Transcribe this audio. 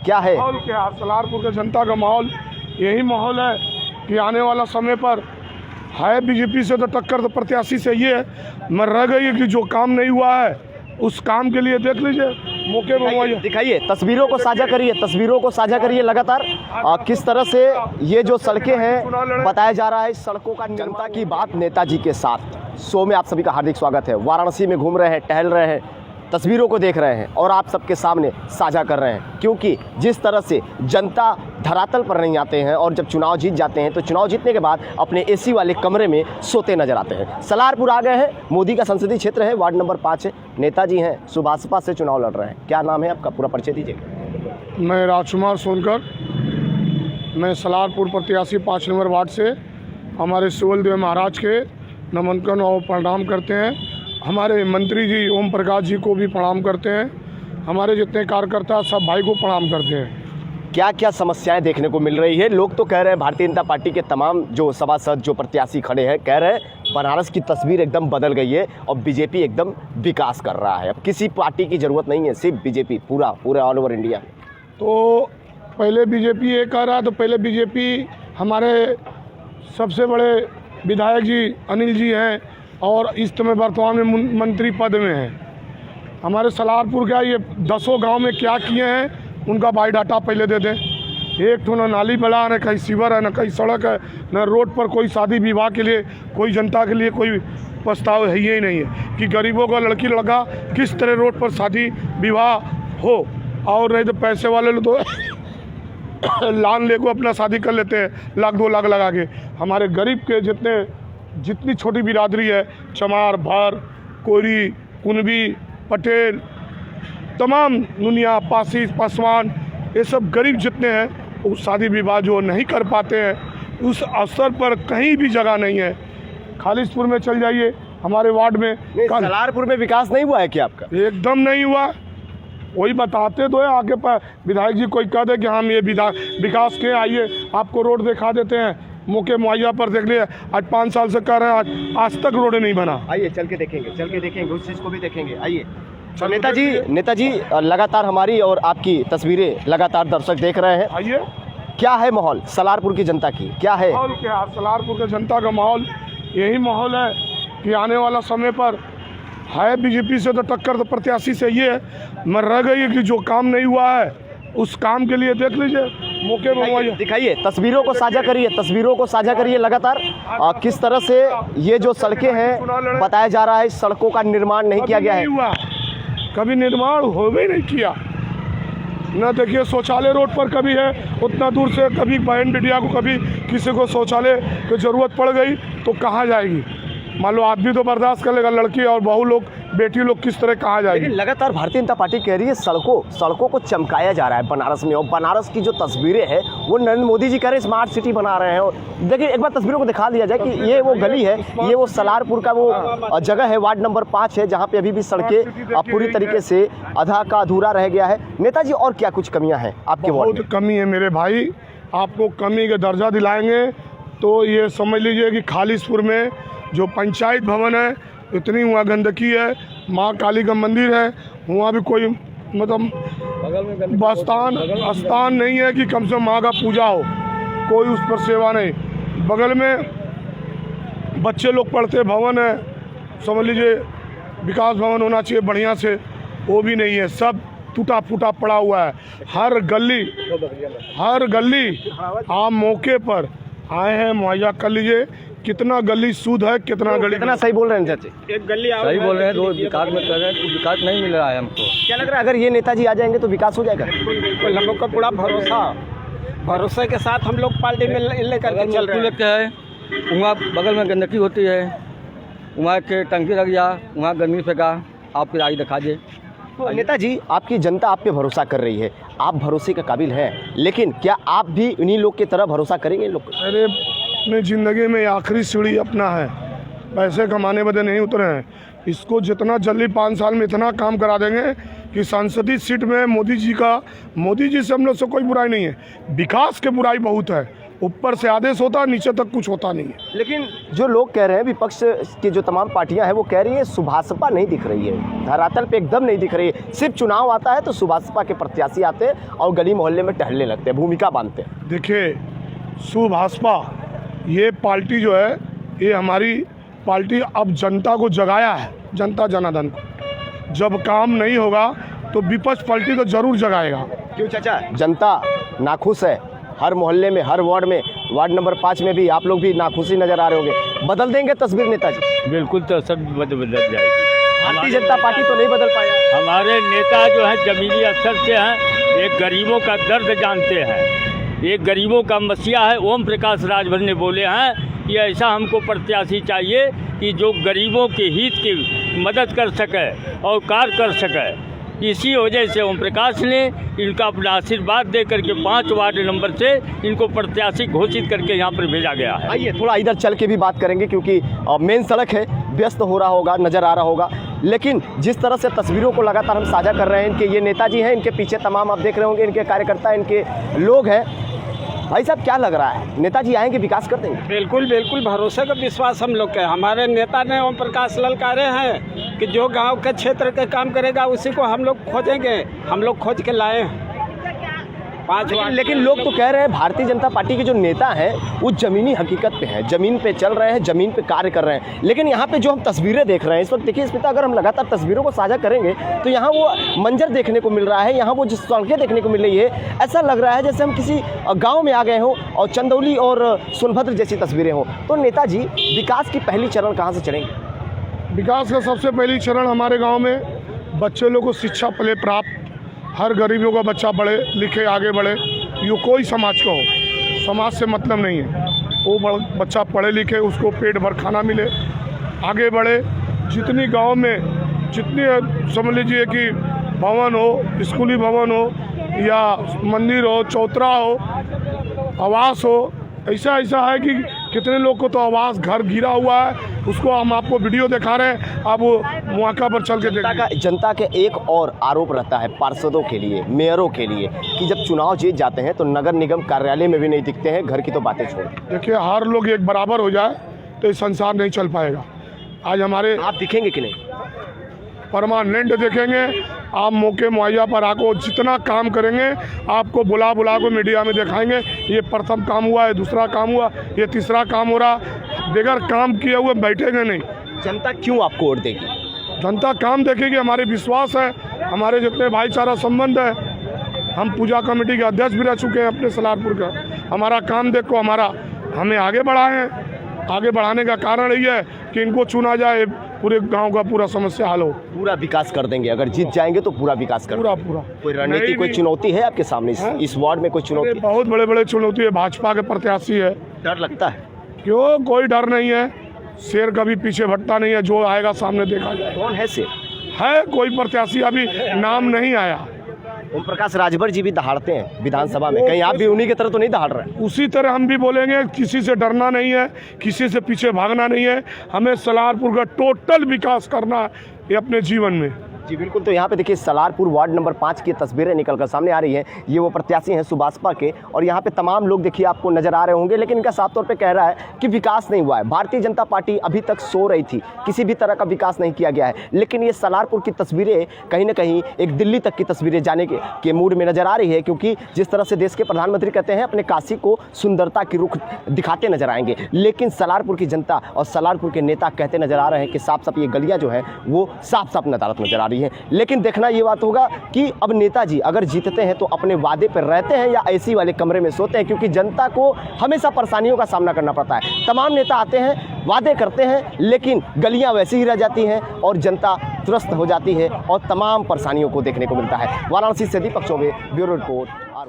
क्या है माहौल? क्या सलारपुर के जनता का माहौल यही माहौल है कि आने वाला समय पर है बीजेपी से तो टक्कर, तो प्रत्याशी से ये है, मगर रह गई है कि जो काम नहीं हुआ है उस काम के लिए देख लीजिए मौके पर दिखाइए, तस्वीरों को साझा करिए, तस्वीरों को साझा करिए लगातार। किस तरह से ये जो सड़कें हैं, बताया जा रहा है सड़कों का जनता की बात नेताजी के साथ शो में आप सभी का हार्दिक स्वागत है। वाराणसी में घूम रहे हैं, टहल रहे हैं, तस्वीरों को देख रहे हैं और आप सबके सामने साझा कर रहे हैं, क्योंकि जिस तरह से जनता धरातल पर नहीं आते हैं और जब चुनाव जीत जाते हैं तो चुनाव जीतने के बाद अपने एसी वाले कमरे में सोते नजर आते हैं। सलारपुर आ गए हैं, मोदी का संसदीय क्षेत्र है, वार्ड नंबर 5 है, नेताजी हैं, सुभाषपा से चुनाव लड़ रहे हैं। क्या नाम है आपका, पूरा परिचय दीजिए। मैं राजकुमार सोनकर, मैं सलारपुर प्रत्याशी 5 नंबर वार्ड से हमारे सुवल देव महाराज के नमन और प्रणाम करते हैं। हमारे मंत्री जी ओम प्रकाश जी को भी प्रणाम करते हैं। हमारे जितने कार्यकर्ता सब भाई को प्रणाम करते हैं। क्या क्या समस्याएं देखने को मिल रही है? लोग तो कह रहे हैं, भारतीय जनता पार्टी के तमाम जो सभासद जो प्रत्याशी खड़े हैं कह रहे हैं बनारस की तस्वीर एकदम बदल गई है और बीजेपी एकदम विकास कर रहा है, अब किसी पार्टी की ज़रूरत नहीं है, सिर्फ बीजेपी पूरा ऑल ओवर इंडिया। तो पहले बीजेपी ये कह रहा है, तो पहले बीजेपी हमारे सबसे बड़े विधायक जी अनिल जी हैं और इस समय वर्तमान में मंत्री पद में हैं। हमारे सलारपुर का ये 10 गांव में क्या किए हैं उनका बायोडाटा पहले दे दें। एक तो न नाली बना, न कहीं सीवर है, न कहीं सड़क है, न रोड पर कोई शादी विवाह के लिए कोई जनता के लिए कोई प्रस्ताव है ही नहीं है कि गरीबों का लड़की लड़का किस तरह रोड पर शादी विवाह हो। और नहीं तो पैसे वाले लोग तो लान ले को अपना शादी कर लेते हैं, 1-2 लाख लगा के। हमारे गरीब के जितनी छोटी बिरादरी है, चमार, भार, कोरी, कुनबी, पटेल, तमाम नुनिया, पासी, पासवान, ये सब गरीब जितने हैं वो शादी विवाह जो नहीं कर पाते हैं, उस अवसर पर कहीं भी जगह नहीं है। खालिशपुर में चल जाइए, हमारे वार्ड में सलारपुर में विकास नहीं हुआ है क्या आपका? एकदम नहीं हुआ। वही बताते तो है, आगे पर विधायक जी कोई कह दे कि हम ये विकास के आइए आपको रोड दिखा देते हैं, मौके मुहैया पर देख लिए। आज 5 साल से कर रहे हैं, आज तक रोड नहीं बना। आइए चल के देखेंगे उस चीज़ को भी देखेंगे। आइए नेताजी लगातार हमारी और आपकी तस्वीरें लगातार दर्शक देख रहे हैं। आइए, क्या है माहौल सलारपुर की जनता की, क्या है माहौल? क्या सलारपुर के जनता का माहौल यही माहौल है कि आने वाला समय पर है बीजेपी से तो टक्कर, तो प्रत्याशी से ये है, मगर रह गई है कि जो काम नहीं हुआ है उस काम के लिए देख लीजिए मौके पर दिखाइए, तस्वीरों को साझा करिए, तस्वीरों को साझा करिए लगातार। किस तरह से ये जो सड़कें हैं, बताया जा रहा है सड़कों का निर्माण नहीं किया गया है, कभी निर्माण हो भी नहीं किया न। देखिए शौचालय रोड पर कभी है उतना दूर से, कभी बहन बिटिया को कभी किसी को शौचालय की ज़रूरत पड़ गई तो कहाँ जाएगी? मान लो आदमी तो बर्दाश्त कर लेगा, लड़की और बहू लोग, बेटी लोग किस तरह कहाँ जाएगी? लेकिन लगातार भारतीय जनता पार्टी कह रही है सड़कों को चमकाया जा रहा है बनारस में, और बनारस की जो तस्वीरें हैं वो नरेंद्र मोदी जी कह रहे हैं स्मार्ट सिटी बना रहे हैं। देखिए एक बार तस्वीरों को दिखा दिया जाए कि ये वो गली है, ये वो सलारपुर का वो जगह है, वार्ड नंबर 5 है, जहाँ पे अभी भी सड़कें पूरी तरीके से आधा का अधूरा रह गया है। नेताजी और क्या कुछ कमियाँ हैं आपके वार्ड में? बहुत कमी है मेरे भाई, आपको कमी का दर्जा दिलाएंगे तो ये समझ लीजिए कि खालिशपुर में जो पंचायत भवन है इतनी वहाँ गंदगी है, माँ काली का मंदिर है, वहाँ भी कोई मतलब स्थान नहीं है कि कम से कम माँ का पूजा हो, कोई उस पर सेवा नहीं। बगल में बच्चे लोग पढ़ते भवन है, समझ लीजिए विकास भवन होना चाहिए बढ़िया से, वो भी नहीं है, सब टूटा फूटा पड़ा हुआ है। हर गली आप मौके पर आए हैं, मुहैया कर लीजिए। कितना गली सूद है, कितना गली, कितना सही बोल रहे हैं चाची? एक गली सही बोल रहे हैं, रोज विकास में कर रहे हैं, कुछ विकास नहीं मिल रहा है हमको। क्या लग रहा है अगर ये नेताजी आ जाएंगे तो विकास हो जाएगा? बिल्कुल, हम लोग का पूरा भरोसे के साथ हम लोग पार्टी में लेकर के चल रहे हैं। वहाँ बगल में गंदगी होती है, वहाँ के टंकी लग जा, वहाँ गर्मी फेंका, आप फिर आई दिखा दे। तो नेताजी आपकी जनता आप पे भरोसा कर रही है, आप भरोसे के काबिल हैं, लेकिन क्या आप भी उन्हीं लोग की तरह भरोसा करेंगे लोग? अरे अपने ज़िंदगी में आखिरी सीढ़ी अपना है, पैसे कमाने बदे नहीं उतरे हैं। इसको जितना जल्दी 5 साल में इतना काम करा देंगे कि संसदीय सीट में मोदी जी से हम लोग से कोई बुराई नहीं है, विकास के बुराई बहुत है। ऊपर से आदेश होता है, नीचे तक कुछ होता नहीं है। लेकिन जो लोग कह रहे हैं, विपक्ष की जो तमाम पार्टियां हैं वो कह रही है सुभाषपा नहीं दिख रही है, धरातल पे एकदम नहीं दिख रही है। सिर्फ चुनाव आता है तो सुभाषपा के प्रत्याशी आते हैं और गली मोहल्ले में टहलने लगते हैं, भूमिका बांधते हैं। देखिए, सुभाषपा ये पार्टी जो है, ये हमारी पार्टी अब जनता को जगाया है, जनता जनार्दन को। जब काम नहीं होगा तो विपक्ष पार्टी को जरूर जगाएगा। क्यों चाचा, जनता नाखुश है? हर मोहल्ले में, हर वार्ड में, वार्ड नंबर 5 में भी आप लोग भी नाखुशी नजर आ रहे होंगे। बदल देंगे तस्वीर नेताजी? बिल्कुल, तो सब बदल जाएगी। भारतीय जनता पार्टी तो नहीं बदल पाया। हमारे नेता जो हैं जमीनी स्तर से हैं, एक गरीबों का दर्द जानते हैं, एक गरीबों का मसीहा है। ओम प्रकाश राजभर ने बोले हैं कि ऐसा हमको प्रत्याशी चाहिए कि जो गरीबों के हित की मदद कर सके और कार्य कर सके। इसी वजह से ओम प्रकाश ने इनका अपना आशीर्वाद दे करके 5 वार्ड नंबर से इनको प्रत्याशी घोषित करके यहाँ पर भेजा गया है। आइए थोड़ा इधर चल के भी बात करेंगे, क्योंकि मेन सड़क है, व्यस्त हो रहा होगा, नज़र आ रहा होगा। लेकिन जिस तरह से तस्वीरों को लगातार हम साझा कर रहे हैं, इनके ये नेताजी हैं, इनके पीछे तमाम आप देख रहे होंगे इनके कार्यकर्ता, इनके लोग हैं। भाई साहब, क्या लग रहा है, नेताजी आएंगे, विकास कर देंगे? बिल्कुल बिल्कुल, भरोसे का विश्वास हम लोग का है। हमारे नेता ने ओम प्रकाश ललकारे हैं कि जो गांव के क्षेत्र के काम करेगा उसी को हम लोग खोजेंगे। हम लोग खोज के लाए हैं 5 वार्ड। लेकिन लोग तो कह रहे हैं भारतीय जनता पार्टी के जो नेता हैं वो जमीनी हकीकत पे हैं, ज़मीन पे चल रहे हैं, ज़मीन पे कार्य कर रहे हैं। लेकिन यहाँ पे जो हम तस्वीरें देख रहे हैं इस वक्त, देखिए स्मिता, अगर हम लगातार तस्वीरों को साझा करेंगे तो यहाँ वो मंजर देखने को मिल रहा है, यहाँ वो जिस सड़कें देखने को मिल रही है, ऐसा लग रहा है जैसे हम किसी गाँव में आ गए हों और चंदौली और सोनभद्र जैसी तस्वीरें हों। तो नेताजी, विकास की पहली चरण कहाँ से चलेंगे? विकास का सबसे पहली चरण हमारे गांव में बच्चे लोग को शिक्षा पहले प्राप्त, हर गरीबों का बच्चा पढ़े लिखे आगे बढ़े। यो कोई समाज का हो, समाज से मतलब नहीं है, वो बच्चा पढ़े लिखे, उसको पेट भर खाना मिले, आगे बढ़े। जितनी गांव में जितनी समझ लीजिए कि भवन हो, स्कूली भवन हो या मंदिर हो, चौतरा हो, आवास हो, ऐसा है कि कितने लोग को तो आवास घर गिरा हुआ है, उसको हम आपको वीडियो दिखा रहे हैं, आप वो मौका पर चल के देखिए। जनता के एक और आरोप रहता है पार्षदों के लिए, मेयरों के लिए, कि जब चुनाव जीत जाते हैं तो नगर निगम कार्यालय में भी नहीं दिखते हैं, घर की तो बातें छोड़। देखिए, हर लोग एक बराबर हो जाए तो ये संसार नहीं चल पाएगा। आज हमारे आप दिखेंगे कि नहीं? परमानेंट देखेंगे, आप मौके मुहैया पर आको जितना काम करेंगे आपको बुला को मीडिया में दिखाएंगे। ये प्रथम काम हुआ है, दूसरा काम हुआ, ये तीसरा काम हो रहा। बगैर काम किए हुए बैठेंगे नहीं। जनता क्यों आपको वोट देगी? जनता काम देखेगी, हमारे विश्वास है, हमारे जितने भाईचारा संबंध है। हम पूजा कमेटी के अध्यक्ष भी रह चुके हैं अपने सलारपुर का। हमारा काम देखो, हमें आगे बढ़ाए हैं। आगे बढ़ाने का कारण यही है कि इनको चुना जाए, पूरे गांव का पूरा समस्या हल हो। पूरा विकास कर देंगे, अगर जीत जाएंगे तो पूरा विकास कर पूरा कोई रणनीति, कोई चुनौती है आपके सामने इस वार्ड में? कोई चुनौती? बहुत बड़े चुनौती है। भाजपा के प्रत्याशी है, डर लगता है? क्यों, कोई डर नहीं है। शेर कभी पीछे भटता नहीं है, जो आएगा सामने देखा जाए। कौन है शेर? है कोई प्रत्याशी, अभी नाम नहीं आया। ओम प्रकाश राजभर जी भी दहाड़ते हैं विधानसभा में, कहीं आप भी उन्हीं की तरह तो नहीं दहाड़ रहे? उसी तरह हम भी बोलेंगे, किसी से डरना नहीं है, किसी से पीछे भागना नहीं है। हमें सलारपुर का टोटल विकास करना है ये अपने जीवन में। जी बिल्कुल। तो यहाँ पे देखिए सलारपुर वार्ड नंबर 5 की तस्वीरें निकलकर सामने आ रही हैं। ये वो प्रत्याशी हैं सुभाषपा के, और यहाँ पे तमाम लोग देखिए आपको नजर आ रहे होंगे, लेकिन इनका साफ तौर पे कह रहा है कि विकास नहीं हुआ है। भारतीय जनता पार्टी अभी तक सो रही थी, किसी भी तरह का विकास नहीं किया गया है। लेकिन ये सलारपुर की तस्वीरें कहीं ना कहीं एक दिल्ली तक की तस्वीरें जाने के मूड में नजर आ रही है, क्योंकि जिस तरह से देश के प्रधानमंत्री कहते हैं अपने काशी को सुंदरता की रुख दिखाते नजर आएंगे, लेकिन सलारपुर की जनता और सलारपुर के नेता कहते नजर आ रहे हैं कि साफ साफ ये गलियाँ जो है वो साफ साफ नदारत नजर आ रही है। लेकिन देखना ये बात होगा कि अब नेताजी अगर जीतते हैं तो अपने वादे पर रहते हैं या ऐसी वाले कमरे में सोते हैं, क्योंकि जनता को हमेशा परेशानियों का सामना करना पड़ता है। तमाम नेता आते हैं, वादे करते हैं, लेकिन गलियां वैसी ही रह जाती हैं और जनता त्रस्त हो जाती है और तमाम परेशानियों को देखने को मिलता है। वाराणसी से दीपक चौबे, ब्यूरो रिपोर्ट, आर।